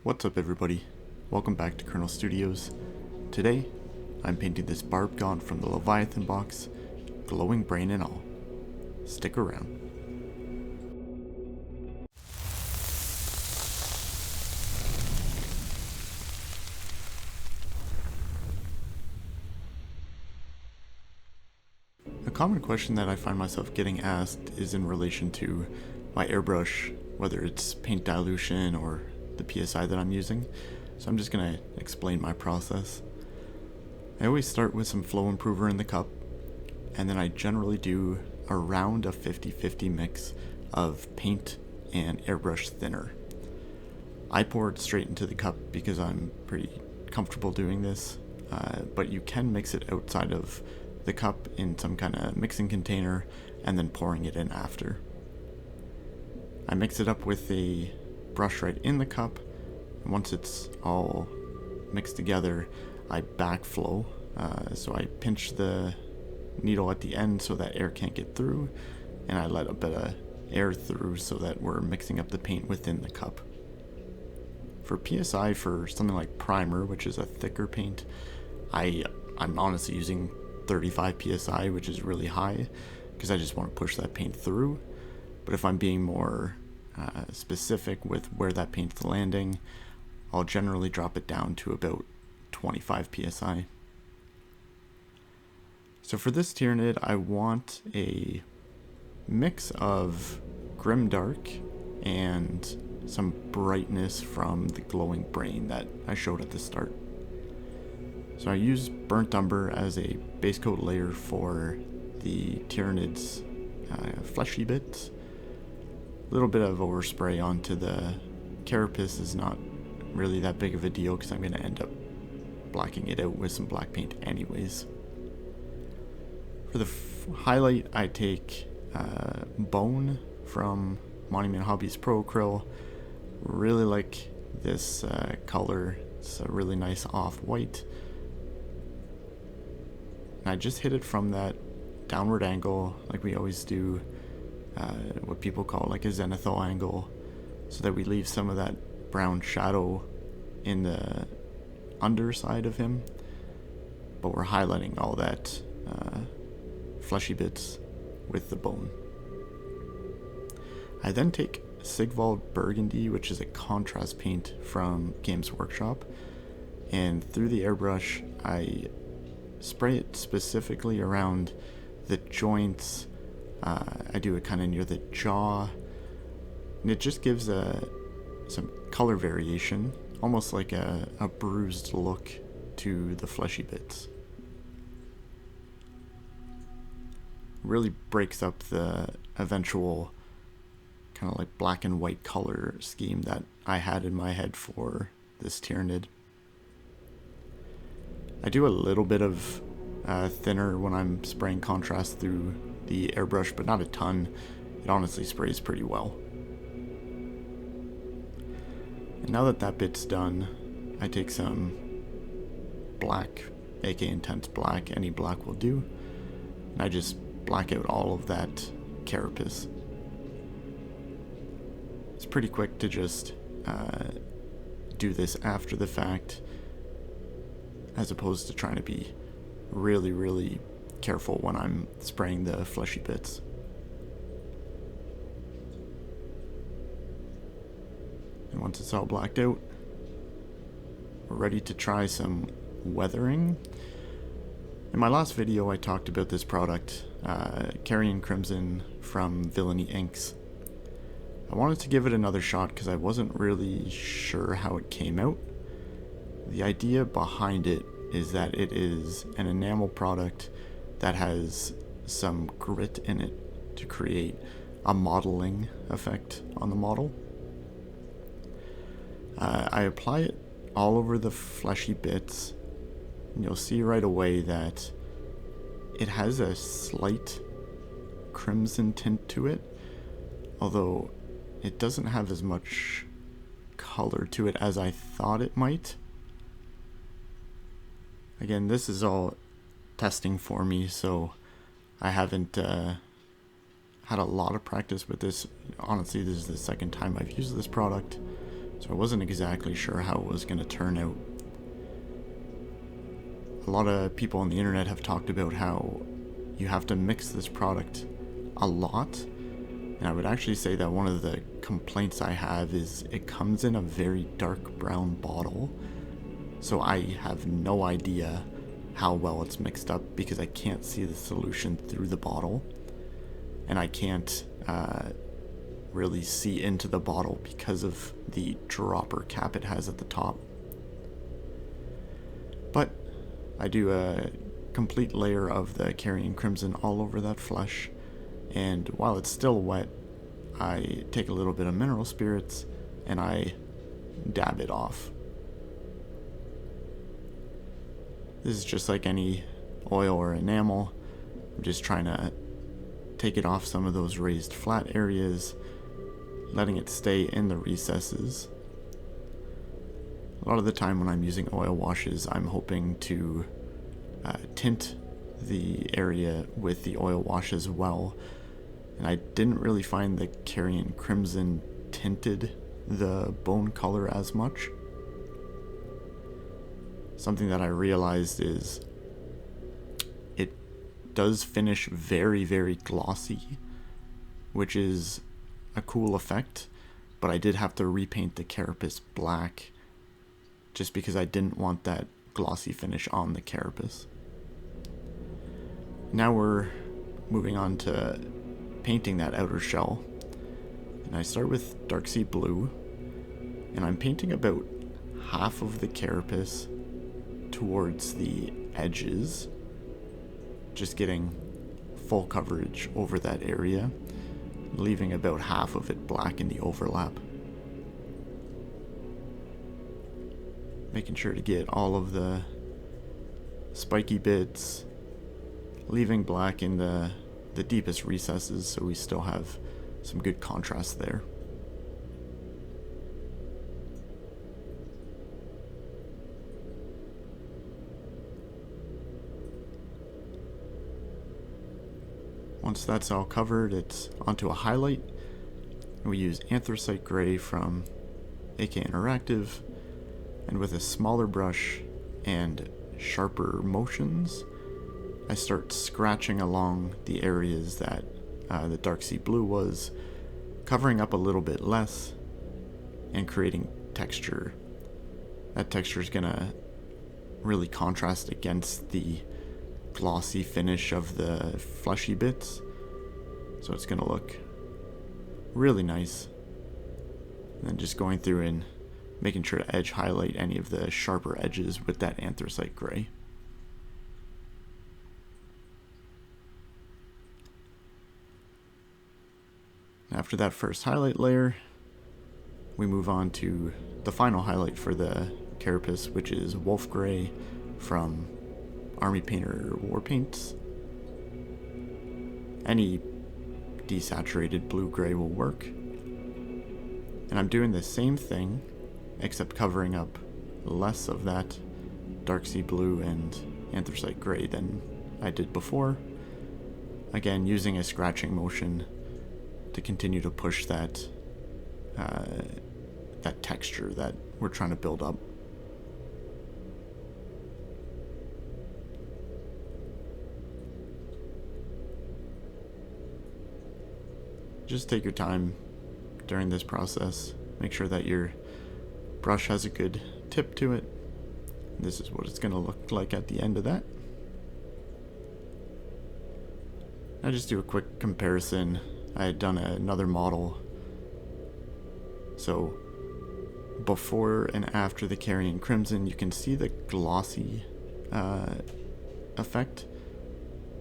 What's up everybody, welcome back to Kernel Studios. Today, I'm painting this Barbgaunt from the Leviathan box, glowing brain and all. Stick around. A common question that I find myself getting asked is in relation to my airbrush, whether it's paint dilution or the PSI that I'm using, so I'm just going to explain my process. I always start with some flow improver in the cup, and then I generally do around a 50-50 mix of paint and airbrush thinner. I pour it straight into the cup because I'm pretty comfortable doing this, but you can mix it outside of the cup in some kind of mixing container and then pouring it in after. I mix it up with a brush right in the cup, and once it's all mixed together, I backflow. So I pinch the needle at the end so that air can't get through, and I let a bit of air through so that we're mixing up the paint within the cup. For PSI, for something like primer, which is a thicker paint, I'm honestly using 35 PSI, which is really high, because I just want to push that paint through. But if I'm being more specific with where that paint's landing, I'll generally drop it down to about 25 PSI. So for this Tyranid, I want a mix of grimdark and some brightness from the glowing brain that I showed at the start. So I use burnt umber as a base coat layer for the Tyranid's fleshy bits. A little bit of overspray onto the Carapace is not really that big of a deal because I'm going to end up blacking it out with some black paint anyways. For the highlight, I take Bone from Monument Hobbies Pro Acryl. Really like this color. It's a really nice off-white. And I just hit it from that downward angle like we always do, what people call like a zenithal angle, so that we leave some of that brown shadow in the underside of him, but we're highlighting all that fleshy bits with the bone. I then take Sigvald Burgandy, which is a contrast paint from Games Workshop, and through the airbrush I spray it specifically around the joints. I do it kind of near the jaw, and it just gives some color variation, almost like a bruised look to the fleshy bits. Really breaks up the eventual kind of like black and white color scheme that I had in my head for this Tyranid. I do a little bit of thinner when I'm spraying contrast through the airbrush, but not a ton. It honestly sprays pretty well. And now that that bit's done, I take some black, aka intense black, any black will do, and I just black out all of that Carapace. It's pretty quick to just do this after the fact, as opposed to trying to be really careful when I'm spraying the fleshy bits. And once it's all blacked out, we're ready to try some weathering. In my last video I talked about this product, Carrion Crimson from Villainy Inks. I wanted to give it another shot because I wasn't really sure how it came out. The idea behind it is that it is an enamel product that has some grit in it to create a modeling effect on the model. I apply it all over the fleshy bits, and you'll see right away that it has a slight crimson tint to it, although it doesn't have as much color to it as I thought it might. Again, this is all testing for me, so I haven't had a lot of practice with this. Honestly, this is the second time I've used this product, So I wasn't exactly sure how it was going to turn out. A lot of people on the internet have talked about how you have to mix this product a lot, and I would actually say that one of the complaints I have is it comes in a very dark brown bottle, so I have no idea how well it's mixed up because I can't see the solution through the bottle, and I can't really see into the bottle because of the dropper cap it has at the top. But I do a complete layer of the Carrion Crimson all over that flesh, and while it's still wet, I take a little bit of mineral spirits and I dab it off. This is just like any oil or enamel. I'm just trying to take it off some of those raised flat areas, letting it stay in the recesses. A lot of the time when I'm using oil washes, I'm hoping to tint the area with the oil wash as well. And I didn't really find the Carrion Crimson tinted the bone color as much. Something that I realized is it does finish very, very glossy, which is a cool effect, but I did have to repaint the Carapace black just because I didn't want that glossy finish on the Carapace. Now we're moving on to painting that outer shell, and I start with dark sea blue, and I'm painting about half of the Carapace towards the edges, just getting full coverage over that area, leaving about half of it black in the overlap. Making sure to get all of the spiky bits, leaving black in the deepest recesses so we still have some good contrast there. Once that's all covered, it's onto a highlight. We use Anthracite Grey from AK Interactive, and with a smaller brush and sharper motions, I start scratching along the areas that the dark sea blue was, covering up a little bit less and creating texture. That texture is gonna really contrast against the glossy finish of the fleshy bits, so it's gonna look really nice. And then just going through and making sure to edge highlight any of the sharper edges with that Anthracite Grey. After that first highlight layer, we move on to the final highlight for the Carapace, which is Wolf Grey from Army Painter War Paints. Any desaturated blue-gray will work. And I'm doing the same thing, except covering up less of that dark sea blue and Anthracite Grey than I did before. Again, using a scratching motion to continue to push that that texture that we're trying to build up. Just take your time during this process. Make sure that your brush has a good tip to it. This is what it's going to look like at the end of that. I just do a quick comparison. I had done another model. So before and after the Carrion Crimson, you can see the glossy effect,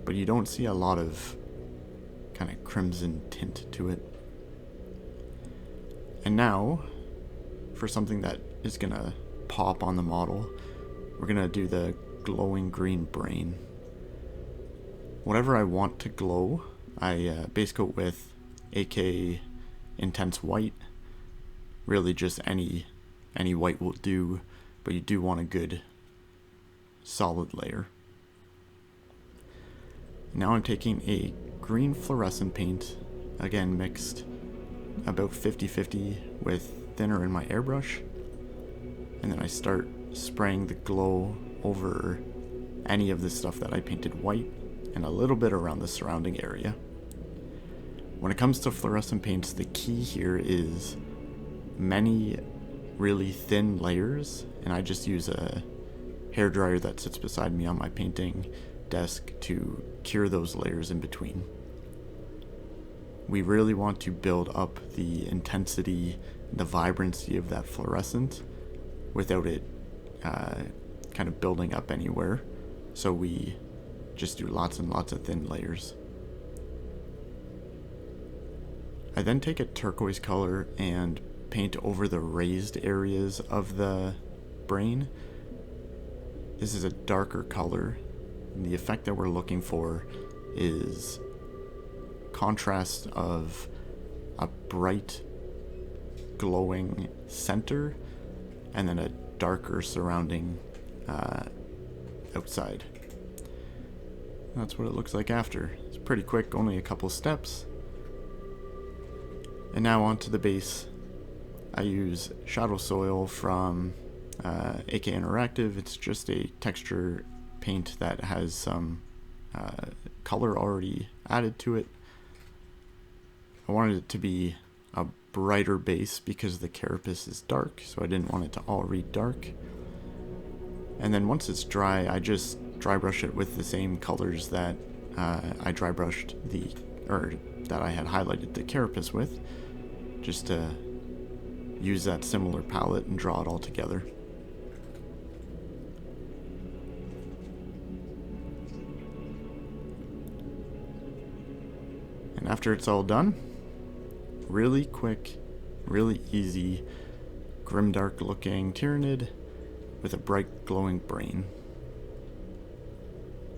but you don't see a lot of kind of crimson tint to it. And now, for something that is gonna pop on the model, we're gonna do the glowing green brain. Whatever I want to glow, I base coat with AK Intense White. Really just any white will do, but you do want a good solid layer. Now I'm taking a green fluorescent paint, again mixed about 50-50 with thinner in my airbrush, and then I start spraying the glow over any of the stuff that I painted white and a little bit around the surrounding area. When it comes to fluorescent paints, the key here is many really thin layers, and I just use a hairdryer that sits beside me on my painting desk to cure those layers in between. We really want to build up the intensity, the vibrancy of that fluorescent without it kind of building up anywhere. So we just do lots and lots of thin layers. I then take a turquoise color and paint over the raised areas of the brain. This is a darker color, and the effect that we're looking for is contrast of a bright glowing center and then a darker surrounding outside. That's what it looks like after. It's pretty quick, only a couple steps. And now onto the base. I use Shadow Soil from AK Interactive. It's just a texture paint that has some color already added to it. I wanted it to be a brighter base because the Carapace is dark, so I didn't want it to all read dark. And then once it's dry, I just dry brush it with the same colors that I dry brushed that I had highlighted the Carapace with, just to use that similar palette and draw it all together. And after it's all done, really quick, really easy, grimdark looking Tyranid with a bright glowing brain.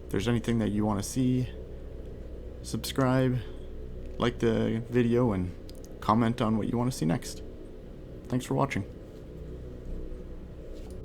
If there's anything that you want to see, subscribe, like the video, and comment on what you want to see next. Thanks for watching.